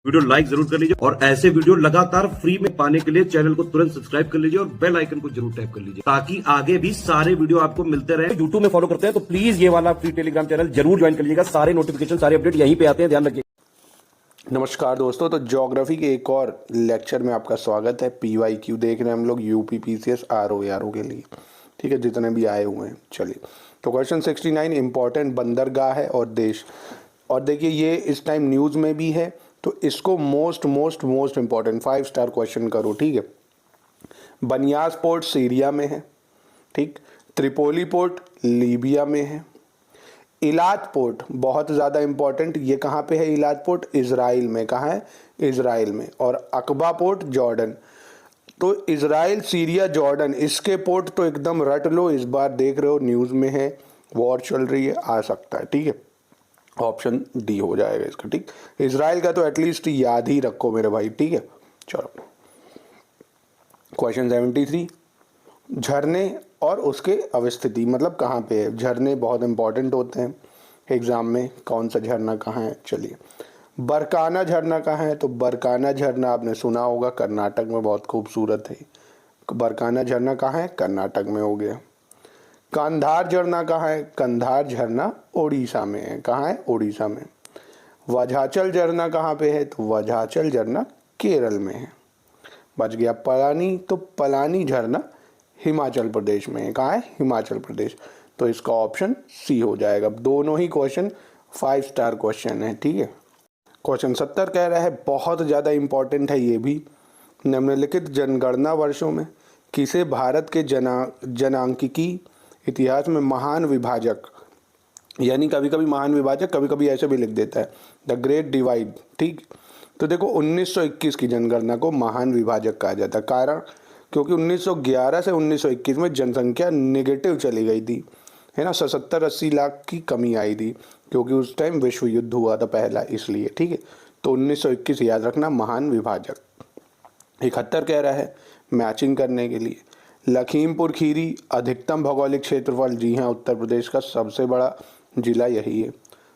Video like जरूर कर लीजिए और ऐसे वीडियो लगातार फ्री में पाने के लिए चैनल को तुरंत सब्सक्राइब कर लीजिए और बेल आइकन को जरूर टैप कर लीजिए ताकि आगे भी सारे वीडियो आपको मिलते रहे। यूट्यूब में फॉलो करते हैं तो प्लीज ये वाला फ्री टेलीग्राम चैनल जरूर ज्वाइन कर लीजिएगा। सारे नोटिफिकेशन सारे अपडेट यहीं पे आते हैं, ध्यान रखिए। नमस्कार दोस्तों, तो ज्योग्राफी के एक और लेक्चर में आपका स्वागत है। PYQ देख रहे हैं हम लोग यूपी PCS RO के लिए, ठीक है, जितने भी आए हुए हैं। चलिए, तो क्वेश्चन 69 इंपॉर्टेंट बंदरगाह है और देश, और देखिए ये इस टाइम न्यूज़ में भी है, तो इसको मोस्ट इंपॉर्टेंट 5 स्टार क्वेश्चन करो, ठीक है। बनियास पोर्ट सीरिया में है, ठीक। त्रिपोली पोर्ट लीबिया में है। इलाज पोर्ट बहुत ज़्यादा इंपॉर्टेंट, ये कहाँ पे है? इलाज पोर्ट इज़राइल में। कहाँ है? इज़राइल में। और अकबा पोर्ट जॉर्डन। तो इज़राइल, सीरिया, जॉर्डन, इसके पोर्ट तो एकदम रट लो। इस बार देख रहे हो न्यूज़ में है, वॉर चल रही है, आ सकता है, ठीक है। ऑप्शन डी हो जाएगा इसका, ठीक। इज़राइल का तो एटलीस्ट याद ही रखो मेरे भाई, ठीक है। चलो, क्वेश्चन 73 झरने और उसके अवस्थिति, मतलब कहाँ पे है। झरने बहुत इंपॉर्टेंट होते हैं एग्जाम में, कौन सा झरना कहाँ है। चलिए, बरकाना झरना कहाँ है? तो बरकाना झरना आपने सुना होगा, कर्नाटक में बहुत खूबसूरत है। बरकाना झरना कहाँ है? कर्नाटक में हो गया। कंधार झरना कहाँ है? कंधार झरना ओडिशा में है। कहाँ है? ओडिशा में। वज्राचल झरना कहाँ पे है? तो वज्राचल झरना केरल में है। बच गया पलानी, तो पलानी झरना हिमाचल प्रदेश में है। कहाँ है? हिमाचल प्रदेश। तो इसका ऑप्शन सी हो जाएगा। दोनों ही क्वेश्चन 5 स्टार क्वेश्चन है, ठीक है। क्वेश्चन 70 कह रहा है, बहुत ज़्यादा इंपॉर्टेंट है ये भी। निम्नलिखित जनगणना वर्षों में किसे भारत के जनांकिकी इतिहास में महान विभाजक, यानी कभी कभी महान विभाजक, कभी कभी ऐसे भी लिख देता है द ग्रेट डिवाइड, ठीक। तो देखो 1921 की जनगणना को महान विभाजक कहा जाता है। कारण क्योंकि 1911 से 1921 में जनसंख्या नेगेटिव चली गई थी, है ना। 70-80 लाख की कमी आई थी, क्योंकि उस टाइम विश्व युद्ध हुआ था पहला, इसलिए, ठीक है। तो 1921 याद रखना, महान विभाजक। 71 कह रहा है मैचिंग करने के लिए, लखीमपुर खीरी अधिकतम भौगोलिक क्षेत्रफल, जी हाँ, उत्तर प्रदेश का सबसे बड़ा जिला यही है।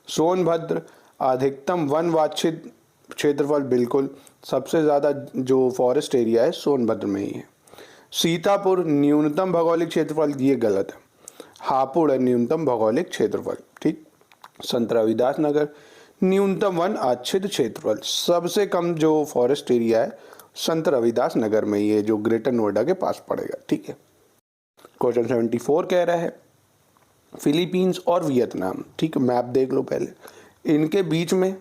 सोनभद्र अधिकतम वन वांछित क्षेत्रफल, बिल्कुल, सबसे ज़्यादा जो फॉरेस्ट एरिया है सोनभद्र में ही है। सीतापुर न्यूनतम भौगोलिक क्षेत्रफल, ये गलत है। हापुड़ है न्यूनतम भौगोलिक क्षेत्रफल, ठीक। संत रविदास नगर न्यूनतम वन आच्छित क्षेत्रफल, सबसे कम जो फॉरेस्ट एरिया है संत रविदास नगर में ही है, जो ग्रेटर नोएडा के पास पड़ेगा, ठीक है। क्वेश्चन 74 कह रहा है फिलीपींस और वियतनाम, ठीक। मैप देख लो पहले, इनके बीच में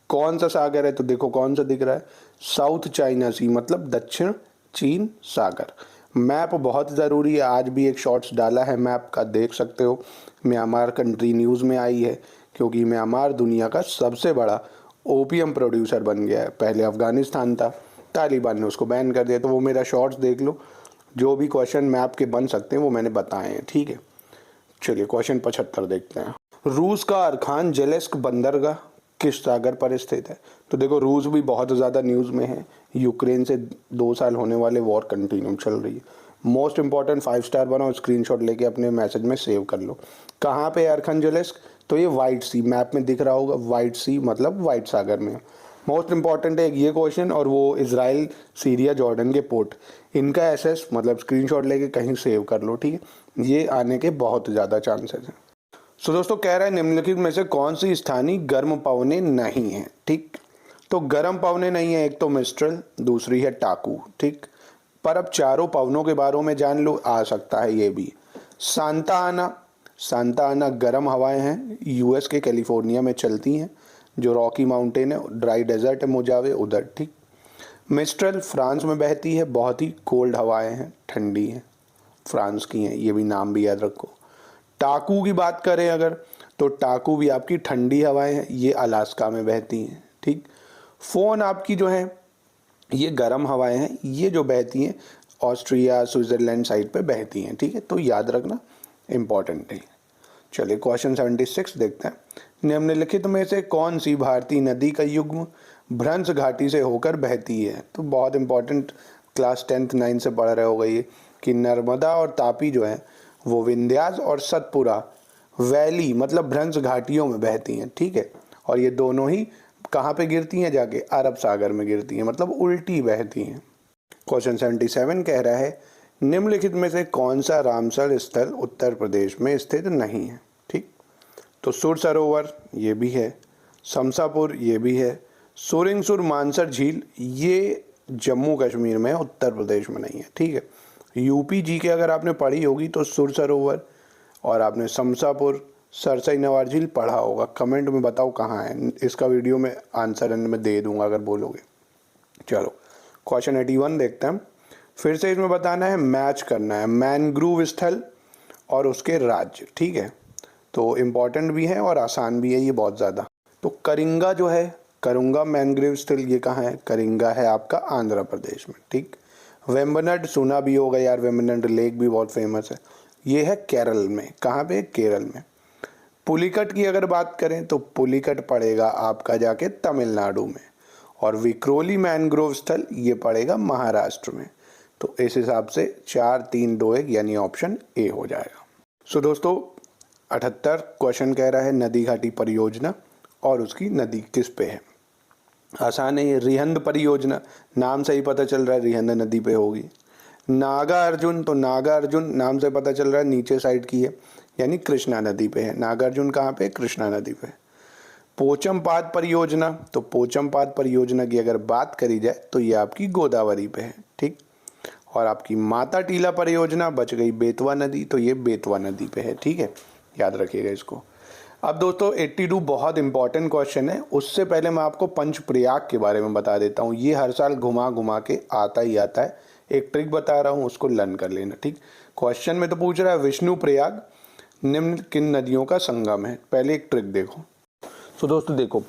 कौन सा सागर है? तो देखो कौन सा दिख रहा है, साउथ चाइना सी, मतलब दक्षिण चीन सागर। मैप बहुत ज़रूरी है, आज भी एक शॉर्ट्स डाला है मैप का, देख सकते हो। म्यांमार कंट्री न्यूज़ में आई है, क्योंकि म्यांमार दुनिया का सबसे बड़ा ओपियम प्रोड्यूसर बन गया है। पहले अफगानिस्तान था, तालिबान ने उसको बैन कर दिया। तो वो मेरा शॉर्ट्स देख लो, जो भी क्वेश्चन मैप के बन सकते हैं वो मैंने बताए हैं, ठीक है। चलिए, क्वेश्चन 75 देखते हैं। रूस का अरखान जेलेस्क बंदरगाह किस सागर पर स्थित है? तो देखो, रूस भी बहुत ज़्यादा न्यूज़ में है, यूक्रेन से 2 साल होने वाले वॉर कंटिन्यू चल रही है। मोस्ट इंपॉर्टेंट 5 स्टार बनाओ, स्क्रीनशॉट लेके अपने मैसेज में सेव कर लो। कहाँ पे अरखान जेलेस्क? तो ये वाइट सी, मैप में दिख रहा होगा, वाइट सी मतलब वाइट सागर में। मोस्ट इंपॉर्टेंट है ये क्वेश्चन, और वो इज़राइल, सीरिया, जॉर्डन के पोर्ट, इनका एसेस मतलब स्क्रीनशॉट लेके कहीं सेव कर लो, ठीक है। ये आने के बहुत ज़्यादा चांसेस हैं। सो दोस्तों, कह रहा है निम्नलिखित में से कौन सी स्थानीय गर्म पवनें नहीं है, ठीक। तो गर्म पवनें नहीं है, एक तो मिस्ट्रल, दूसरी है टाकू, ठीक। पर अब चारों पवनों के बारे में जान लो, आ सकता है ये भी। सांता आना, सांता आना गर्म हवाएं हैं, US के कैलिफोर्निया में चलती हैं, जो रॉकी माउंटेन है, ड्राई डेजर्ट है मोजावे उधर, ठीक। मिस्ट्रल फ्रांस में बहती है, बहुत ही कोल्ड हवाएं हैं, ठंडी हैं, फ्रांस की हैं, ये भी नाम भी याद रखो। टाकू की बात करें अगर, तो टाकू भी आपकी ठंडी हवाएं हैं, ये अलास्का में बहती हैं, ठीक। फोन आपकी जो है ये गर्म हवाएं हैं, ये जो बहती हैं ऑस्ट्रिया, स्विट्जरलैंड साइड पे बहती हैं, ठीक है। तो याद रखना, इंपॉर्टेंट है। चलिए, क्वेश्चन 76 देखते हैं। निम्नलिखित में से कौन सी भारतीय नदी का युग्म भ्रंश घाटी से होकर बहती है? तो बहुत इंपॉर्टेंट, क्लास 10th 9 से पढ़ रहे होगा ये, कि नर्मदा और तापी जो है वो विंध्यास और सतपुरा वैली मतलब भ्रंश घाटियों में बहती हैं, ठीक है। और ये दोनों ही कहाँ पे गिरती हैं? जाके अरब सागर में गिरती हैं, मतलब उल्टी बहती हैं। क्वेश्चन 77 कह रहा है निम्नलिखित में से कौन सा रामसर स्थल उत्तर प्रदेश में स्थित नहीं है? ठीक, तो सुर सरोवर ये भी है, शमशापुर ये भी है, सुरिंगसुर मानसर झील ये जम्मू कश्मीर में है, उत्तर प्रदेश में नहीं है। ठीक है, यूपी जी के अगर आपने पढ़ी होगी तो सुर सरोवर और आपने शमशापुर सरसई नवार झील पढ़ा होगा। कमेंट में बताओ कहाँ है, इसका वीडियो में आंसर एंड में दे दूंगा अगर बोलोगे। चलो क्वेश्चन 81 देखते हैं। फिर से इसमें बताना है, मैच करना है मैनग्रोव स्थल और उसके राज्य। ठीक है, तो इम्पॉर्टेंट भी है और आसान भी है ये बहुत ज़्यादा। तो करिंगा जो है, करुंगा मैनग्रोव स्थल ये कहाँ है? करिंगा है आपका आंध्र प्रदेश में। ठीक, वेम्बनाड सुना भी होगा यार, वेम्बनाड लेक भी बहुत फेमस है, ये है केरल में। कहाँ पे? केरल में। पुलिकट की अगर बात करें तो पुलिकट पड़ेगा आपका जाके तमिलनाडु में, और विक्रोली मैनग्रोव स्थल ये पड़ेगा महाराष्ट्र में। तो इस हिसाब से 4 3 2 1 यानी ऑप्शन ए हो जाएगा। सो दोस्तों 78 क्वेश्चन कह रहा है नदी घाटी परियोजना और उसकी नदी किस पे है? आसान है ये, रिहंद परियोजना, नाम से ही पता चल रहा है रिहंद नदी पे होगी। नागा अर्जुन, तो नागा अर्जुन नाम से पता चल रहा है नीचे साइड की है, यानी कृष्णा नदी पे है। नागा अर्जुन कहाँ पे? कृष्णा नदी पे। पोचमपाद परियोजना, तो पोचमपाद परियोजना की अगर बात करी जाए तो ये आपकी गोदावरी पे है। ठीक, और आपकी माता टीला परियोजना बच गई बेतवा नदी, तो ये बेतवा नदी पे है। ठीक है, याद रखिएगा इसको। अब दोस्तों 82 बहुत इंपॉर्टेंट क्वेश्चन है, उससे पहले मैं आपको पंचप्रयाग के बारे में बता देता हूँ। ये हर साल घुमा घुमा के आता ही आता है, एक ट्रिक बता रहा हूँ, उसको लर्न कर लेना। ठीक, क्वेश्चन में तो पूछ रहा है विष्णु प्रयाग निम्न किन नदियों का संगम है? पहले एक ट्रिक देखो। तो दोस्तों देखो,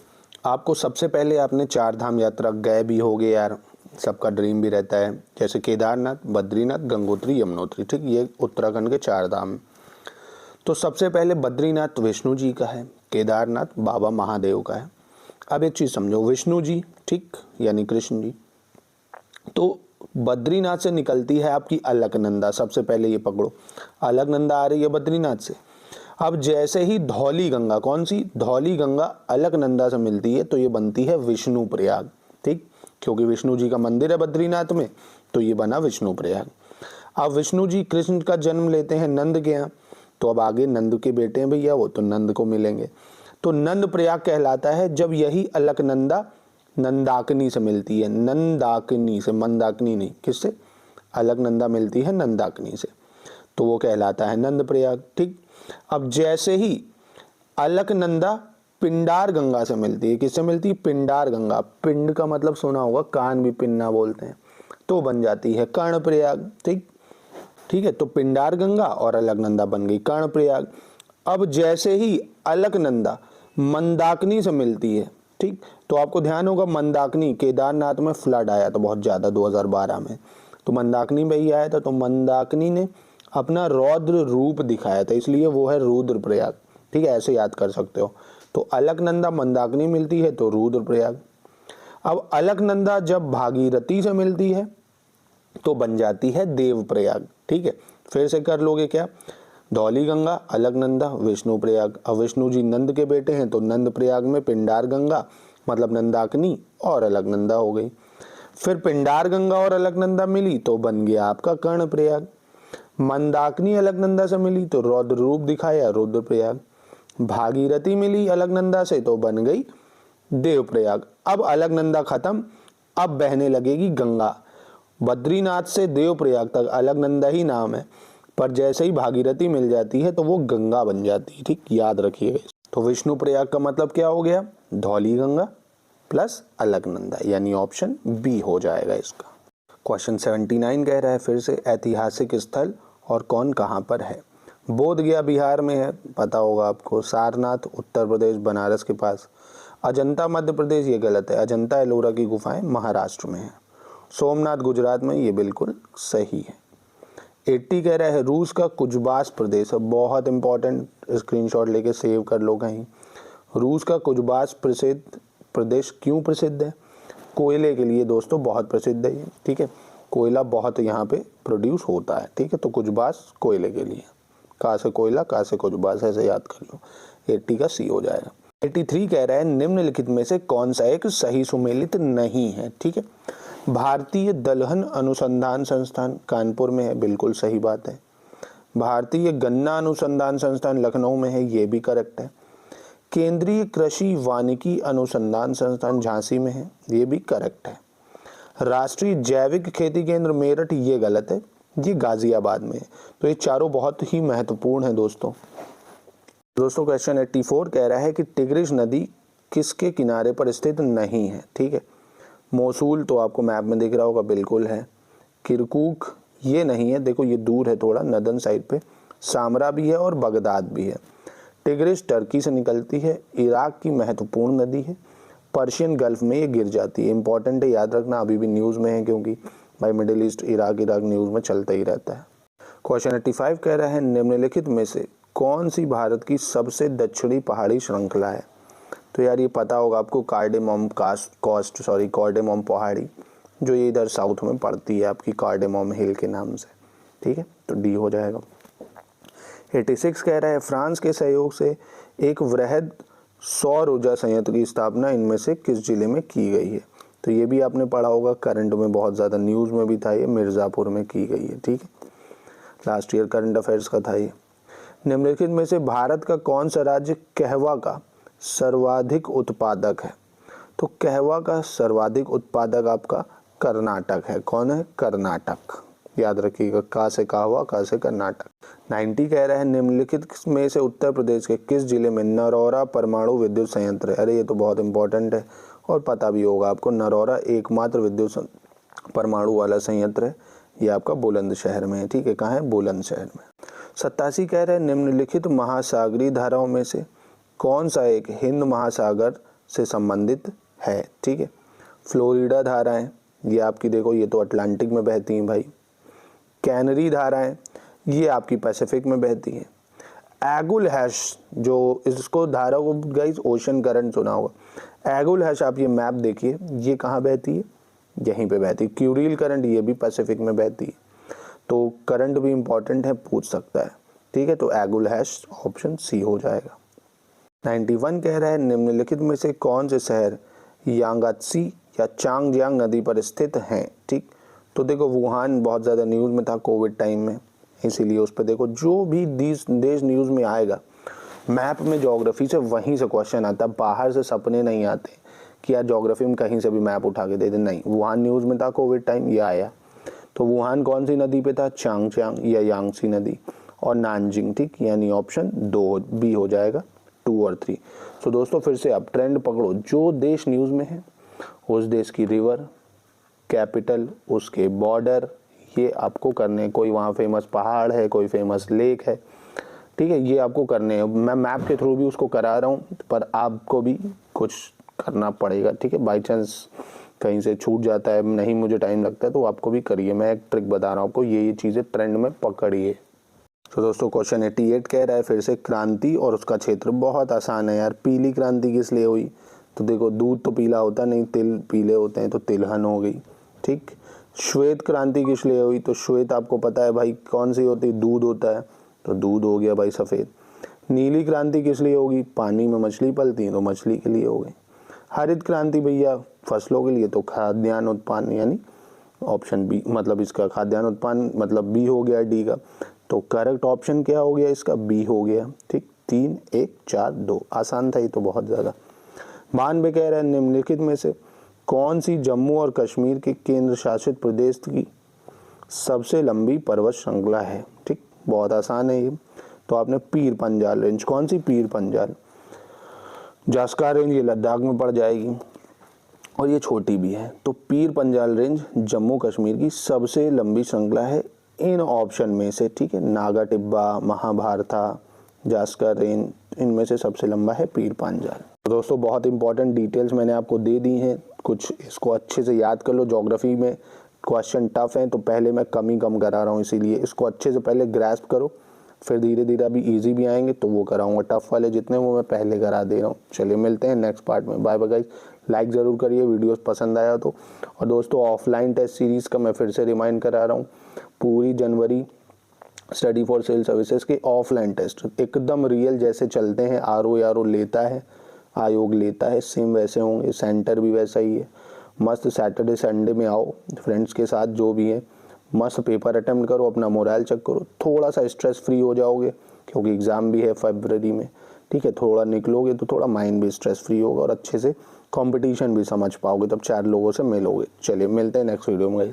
आपको सबसे पहले आपने 4 धाम यात्रा गए भी होगे यार, सबका ड्रीम भी रहता है, जैसे केदारनाथ, बद्रीनाथ, गंगोत्री, यमुनोत्री। ठीक, ये उत्तराखंड के 4 धाम। तो सबसे पहले बद्रीनाथ विष्णु जी का है, केदारनाथ बाबा महादेव का है। अब एक चीज़ समझो, विष्णु जी ठीक यानी कृष्ण जी, तो बद्रीनाथ से निकलती है आपकी अलकनंदा। सबसे पहले ये पकड़ो, अलकनंदा आ रही है बद्रीनाथ से। अब जैसे ही धौली गंगा, कौन सी? धौली गंगा अलकनंदा से मिलती है तो ये बनती है विष्णु प्रयाग। ठीक, क्योंकि विष्णु जी का मंदिर है बद्रीनाथ में, तो ये बना विष्णु प्रयाग। अब विष्णु जी कृष्ण का जन्म लेते हैं नंद के यहाँ, तो अब आगे नंद के बेटे हैं भैया, वो तो नंद को मिलेंगे। तो नंद प्रयाग कहलाता है जब यही अलकनंदा नंदाकिनी से मिलती है, नंदाकिनी से, मंदाकिनी नहीं, किससे? अलकनंदा मिलती है नंदाकिनी से, तो वो कहलाता है नंद प्रयाग। ठीक, अब जैसे ही अलकनंदा पिंडार गंगा से मिलती है, किससे मिलती है? पिंडार गंगा। पिंड का मतलब सुना होगा, कान भी पिन्ना बोलते हैं, तो बन जाती है कर्ण प्रयाग। ठीक, ठीक है, तो पिंडार गंगा और अलकनंदा बन गई कर्ण प्रयाग। अब जैसे ही अलकनंदा मंदाकिनी से मिलती है, ठीक, तो आपको ध्यान होगा मंदाकिनी, केदारनाथ में फ्लड आया था बहुत ज़्यादा 2012 में, तो मंदाकिनी में ही आया था, तो मंदाकिनी ने अपना रौद्र रूप दिखाया था, इसलिए वो है रुद्र प्रयाग। ठीक है, ऐसे याद कर सकते हो। तो अलकनंदा मंदाकिनी मिलती है तो रुद्र प्रयाग। अब अलकनंदा जब भागीरथी से मिलती है तो बन जाती है देव प्रयाग। ठीक है, फिर से कर लोगे क्या? धौली गंगा, अलकनंदा, विष्णु प्रयाग। अब विष्णु जी नंद के बेटे हैं तो नंद प्रयाग में पिंडार गंगा मतलब नंदाकिनी और अलकनंदा हो गई। फिर पिंडार गंगा और अलकनंदा मिली तो बन गया आपका कर्ण प्रयाग। मंदाकिनी अलकनंदा से मिली तो रौद्र रूप दिखाया रुद्र प्रयाग। भागीरथी मिली अलकनंदा से तो बन गई देव प्रयाग। अब अलकनंदा खत्म, अब बहने लगेगी गंगा। बद्रीनाथ से देव प्रयाग तक अलकनंदा ही नाम है, पर जैसे ही भागीरथी मिल जाती है तो वो गंगा बन जाती है। ठीक, याद रखिएगा। तो विष्णु प्रयाग का मतलब क्या हो गया? धौली गंगा प्लस अलकनंदा, यानी ऑप्शन बी हो जाएगा इसका। क्वेश्चन 79 कह रहा है फिर से ऐतिहासिक स्थल और कौन कहाँ पर है? बोध गया बिहार में है, पता होगा आपको। सारनाथ उत्तर प्रदेश बनारस के पास। अजंता मध्य प्रदेश, ये गलत है। अजंता एलोरा की गुफाएं महाराष्ट्र में है। सोमनाथ गुजरात में, ये बिल्कुल सही है। 80 कह रहा है रूस का कुजबास प्रदेश है, बहुत इंपॉर्टेंट, स्क्रीनशॉट लेके सेव कर लो कहीं। रूस का कुजबास प्रदेश क्यों प्रसिद्ध है? कोयले के लिए दोस्तों बहुत प्रसिद्ध है ये। ठीक है, कोयला बहुत यहाँ पे प्रोड्यूस होता है। ठीक है, तो कुजबास कोयले के लिए। कहाँ से कोयला, कहाँ से कुजबास, ऐसे याद कर लो। 80 का सी हो जाएगा। 83 कह रहा है निम्नलिखित में से कौन सा एक सही सुमेलित नहीं है। ठीक है, भारतीय दलहन अनुसंधान संस्थान कानपुर में है, बिल्कुल सही बात है। भारतीय गन्ना अनुसंधान संस्थान लखनऊ में है, ये भी करेक्ट है। केंद्रीय कृषि वानिकी अनुसंधान संस्थान झांसी में है, ये भी करेक्ट है। राष्ट्रीय जैविक खेती केंद्र मेरठ, ये गलत है, ये गाजियाबाद में है। तो ये चारों बहुत ही महत्वपूर्ण है दोस्तों। क्वेश्चन 84 कह रहा है कि टिग्रिस नदी किसके किनारे पर स्थित नहीं है। ठीक है, मोसूल तो आपको मैप में दिख रहा होगा, बिल्कुल है। किरकुक ये नहीं है, देखो ये दूर है थोड़ा, नदन साइड पे। सामरा भी है और बगदाद भी है। टिग्रिस टर्की से निकलती है, इराक की महत्वपूर्ण नदी है, पर्शियन गल्फ में ये गिर जाती है। इंपॉर्टेंट है, याद रखना, अभी भी न्यूज़ में है क्योंकि भाई मिडिल ईस्ट इराक न्यूज़ में चलता ही रहता है। क्वेश्चन 85 कह रहा है निम्नलिखित में से कौन सी भारत की सबसे दक्षिणी पहाड़ी श्रृंखला है। तो यार ये पता होगा आपको, कार्डेमोम कार्डेमोम पहाड़ी, जो ये इधर साउथ में पड़ती है आपकी, कार्डेमोम हिल के नाम से। ठीक है, तो डी हो जाएगा। 86 कह रहा है फ्रांस के सहयोग से एक वृहद सौर ऊर्जा संयंत्र की स्थापना इनमें से किस जिले में की गई है। तो ये भी आपने पढ़ा होगा, करंट में बहुत ज़्यादा न्यूज़ में भी था, ये मिर्ज़ापुर में की गई है। ठीक है, लास्ट ईयर करंट अफेयर्स का था ये। निम्नलिखित में से भारत का कौन सा राज्य कहवा का सर्वाधिक उत्पादक है। तो कहवा का सर्वाधिक उत्पादक आपका कर्नाटक है। कौन है? कर्नाटक, याद रखिएगा, का से कहवा, का से कर्नाटक। 90 कह रहा है निम्नलिखित में से उत्तर प्रदेश के किस जिले में नरौरा परमाणु विद्युत संयंत्र है। अरे ये तो बहुत इंपॉर्टेंट है और पता भी होगा आपको, नरौरा एकमात्र विद्युत परमाणु वाला संयंत्र है, ये आपका बुलंदशहर में है। ठीक है, कहाँ है? बुलंदशहर में। 87 कह रहे हैं निम्नलिखित महासागरीय धाराओं में से कौन सा एक हिंद महासागर से संबंधित है। ठीक है, फ्लोरिडा धाराएं, ये आपकी देखो, ये तो अटलांटिक में बहती हैं भाई। कैनरी धाराएं, ये आपकी पैसिफिक में बहती हैं। एगुल हैश, जो इसको धारा को गाइस ओशन करंट सुना होगा। एगुल हैश आप ये मैप देखिए, ये कहाँ बहती है? यहीं पे बहती है। क्यूरिल करंट, ये भी पैसिफिक में बहती है। तो करंट भी इंपॉर्टेंट है, पूछ सकता है। ठीक है, तो एगुल हैश ऑप्शन सी हो जाएगा। 91 कह रहा है निम्नलिखित में से कौन से शहर यांगात्सी या चांगजियांग नदी पर स्थित हैं। ठीक, तो देखो वुहान बहुत ज़्यादा न्यूज़ में था कोविड टाइम में, इसीलिए उस पर देखो जो भी देश न्यूज़ में आएगा मैप में ज्योग्राफी से वहीं से क्वेश्चन आता है। बाहर से सपने नहीं आते कि यार ज्योग्राफी में कहीं से भी मैप उठा के दे दे, नहीं। वुहान न्यूज़ में था कोविड टाइम, ये आया। तो वुहान कौन सी नदी पे था? चांगजियांग या यांगसी नदी और नानजिंग। ठीक, यानी ऑप्शन 2 बी हो जाएगा, 2 और 3। तो दोस्तों फिर से आप ट्रेंड पकड़ो, जो देश न्यूज़ में है उस देश की रिवर, कैपिटल, उसके बॉर्डर, ये आपको करने हैं। कोई वहाँ फेमस पहाड़ है, कोई फेमस लेक है, ठीक है, ये आपको करने हैं। मैं मैप के थ्रू भी उसको करा रहा हूँ, पर आपको भी कुछ करना पड़ेगा। ठीक है, बाई चांस कहीं से छूट जाता है, नहीं मुझे टाइम लगता है, तो आपको भी करिए। मैं एक ट्रिक बता रहा हूँ आपको, ये चीज़ें ट्रेंड में पकड़िए। तो दोस्तों क्वेश्चन 88 कह रहा है फिर से क्रांति और उसका क्षेत्र। बहुत आसान है यार। पीली क्रांति किस लिए हुई? तो देखो दूध तो पीला होता नहीं, तिल पीले होते हैं, तो तिलहन हो गई। ठीक, श्वेत क्रांति किस लिए हुई? तो श्वेत आपको पता है भाई कौन सी होती है? दूध होता है, तो दूध हो गया भाई सफ़ेद। नीली क्रांति किस लिए होगी? पानी में मछली पलती है, तो मछली के लिए हो गई। हरित क्रांति भैया फसलों के लिए, तो खाद्यान्न उत्पादन, यानी ऑप्शन बी, मतलब इसका खाद्यान्न उत्पादन मतलब बी हो गया डी का। तो करेक्ट ऑप्शन क्या हो गया इसका? बी हो गया। ठीक, 3 1 4 2, आसान था ये तो बहुत ज़्यादा। 92 कह रहे हैं निम्नलिखित में से कौन सी जम्मू और कश्मीर के केंद्र शासित प्रदेश की सबसे लंबी पर्वत श्रृंखला है। ठीक, बहुत आसान है ये। तो आपने पीर पंजाल रेंज, कौन सी? पीर पंजाल। जास्कार रेंज ये लद्दाख में पड़ जाएगी और ये छोटी भी है। तो पीर पंजाल रेंज जम्मू कश्मीर की सबसे लंबी श्रृंखला है इन ऑप्शन में से। ठीक है, नागा टिब्बा, महाभारता, जास्कर रेंज, इनमें से सबसे लंबा है पीर पंजाल। तो दोस्तों बहुत इंपॉर्टेंट डिटेल्स मैंने आपको दे दी हैं, कुछ इसको अच्छे से याद कर लो। ज्योग्राफी में क्वेश्चन टफ हैं, तो पहले मैं कम करा रहा हूँ, इसीलिए इसको अच्छे से पहले ग्रैस्प करो, फिर धीरे धीरे अभी इजी भी आएंगे तो वो कराऊंगा। टफ वाले जितने वो मैं पहले करा दे रहा हूँ। चलिए मिलते हैं नेक्स्ट पार्ट में। बाय बाय गाइस, लाइक ज़रूर करिए वीडियोस पसंद आया तो। और दोस्तों ऑफलाइन टेस्ट सीरीज़ का मैं फिर से रिमाइंड करा रहा हूँ, पूरी जनवरी स्टडी फॉर सिविल सर्विसेज के ऑफलाइन टेस्ट एकदम रियल जैसे चलते हैं, आरओ लेता है, आयोग लेता है सेम वैसे होंगे, सेंटर भी वैसा ही है। मस्त सैटरडे संडे में आओ फ्रेंड्स के साथ, जो भी है मस्त पेपर अटेम्प्ट करो, अपना मोरल चेक करो, थोड़ा सा स्ट्रेस फ्री हो जाओगे क्योंकि एग्ज़ाम भी है फरवरी में, ठीक है। थोड़ा निकलोगे तो थोड़ा माइंड भी स्ट्रेस फ्री होगा और अच्छे से कंपटीशन भी समझ पाओगे, तब 4 लोगों से मिलोगे। चलिए मिलते हैं नेक्स्ट वीडियो में।